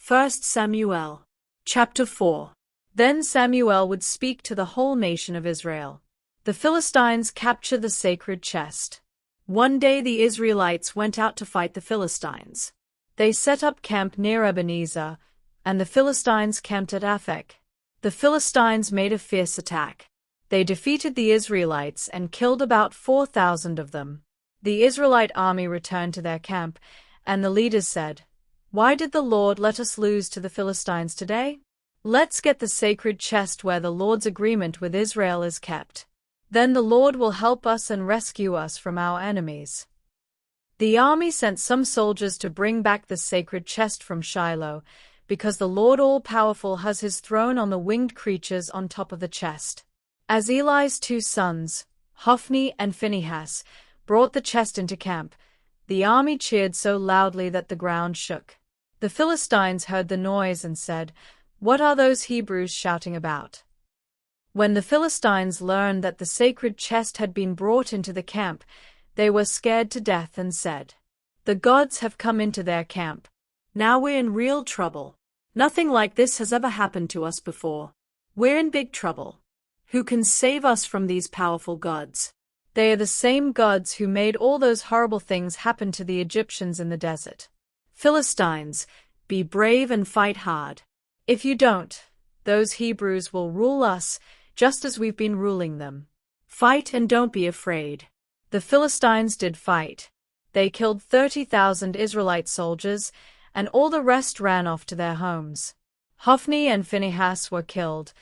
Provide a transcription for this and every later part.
1 Samuel. Chapter 4. Then Samuel would speak to the whole nation of Israel. The Philistines capture the sacred chest. One day the Israelites went out to fight the Philistines. They set up camp near Ebenezer, and the Philistines camped at Aphek. The Philistines made a fierce attack. They defeated the Israelites and killed about 4,000 of them. The Israelite army returned to their camp, and the leaders said, "Why did the Lord let us lose to the Philistines today? Let's get the sacred chest where the Lord's agreement with Israel is kept. Then the Lord will help us and rescue us from our enemies." The army sent some soldiers to bring back the sacred chest from Shiloh, because the Lord all-powerful has his throne on the winged creatures on top of the chest. As Eli's 2 sons, Hophni and Phinehas, brought the chest into camp, the army cheered so loudly that the ground shook. The Philistines heard the noise and said, "What are those Hebrews shouting about?" When the Philistines learned that the sacred chest had been brought into the camp, they were scared to death and said, "The gods have come into their camp. Now we're in real trouble. Nothing like this has ever happened to us before. We're in big trouble. Who can save us from these powerful gods? They are the same gods who made all those horrible things happen to the Egyptians in the desert. Philistines, be brave and fight hard. If you don't, those Hebrews will rule us just as we've been ruling them. Fight and don't be afraid." The Philistines did fight. They killed 30,000 Israelite soldiers, and all the rest ran off to their homes. Hophni and Phinehas were killed,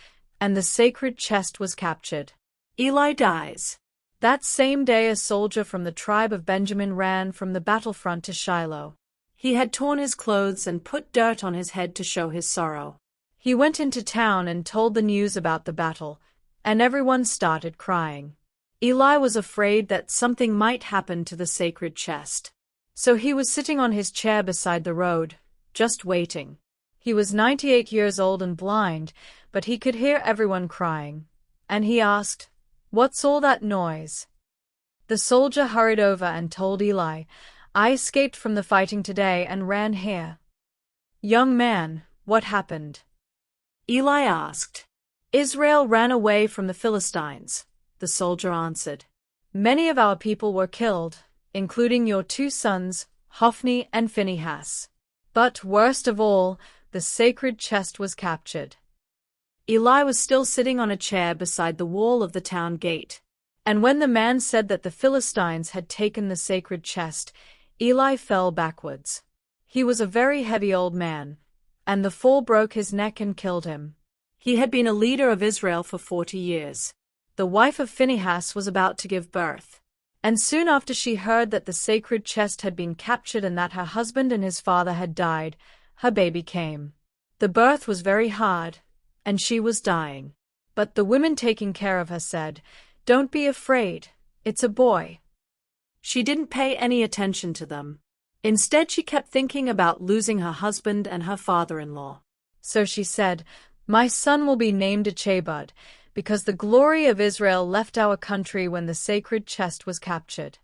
and the sacred chest was captured. Eli dies. That same day a soldier from the tribe of Benjamin ran from the battlefront to Shiloh. He had torn his clothes and put dirt on his head to show his sorrow. He went into town and told the news about the battle, and everyone started crying. Eli was afraid that something might happen to the sacred chest. So he was sitting on his chair beside the road, just waiting. He was 98 years old and blind, but he could hear everyone crying. And he asked, "What's all that noise?" The soldier hurried over and told Eli, "I escaped from the fighting today and ran here." "Young man, what happened?" Eli asked. "Israel ran away from the Philistines," the soldier answered. "Many of our people were killed, including your 2 sons, Hophni and Phinehas. But worst of all, the sacred chest was captured." Eli was still sitting on a chair beside the wall of the town gate. And when the man said that the Philistines had taken the sacred chest, Eli fell backwards. He was a very heavy old man, and the fall broke his neck and killed him. He had been a leader of Israel for 40 years. The wife of Phinehas was about to give birth. And soon after she heard that the sacred chest had been captured and that her husband and his father had died, her baby came. The birth was very hard, and she was dying. But the women taking care of her said, "Don't be afraid, it's a boy." She didn't pay any attention to them. Instead, she kept thinking about losing her husband and her father-in-law. So she said, "My son will be named Ichabod, because the glory of Israel left our country when the sacred chest was captured."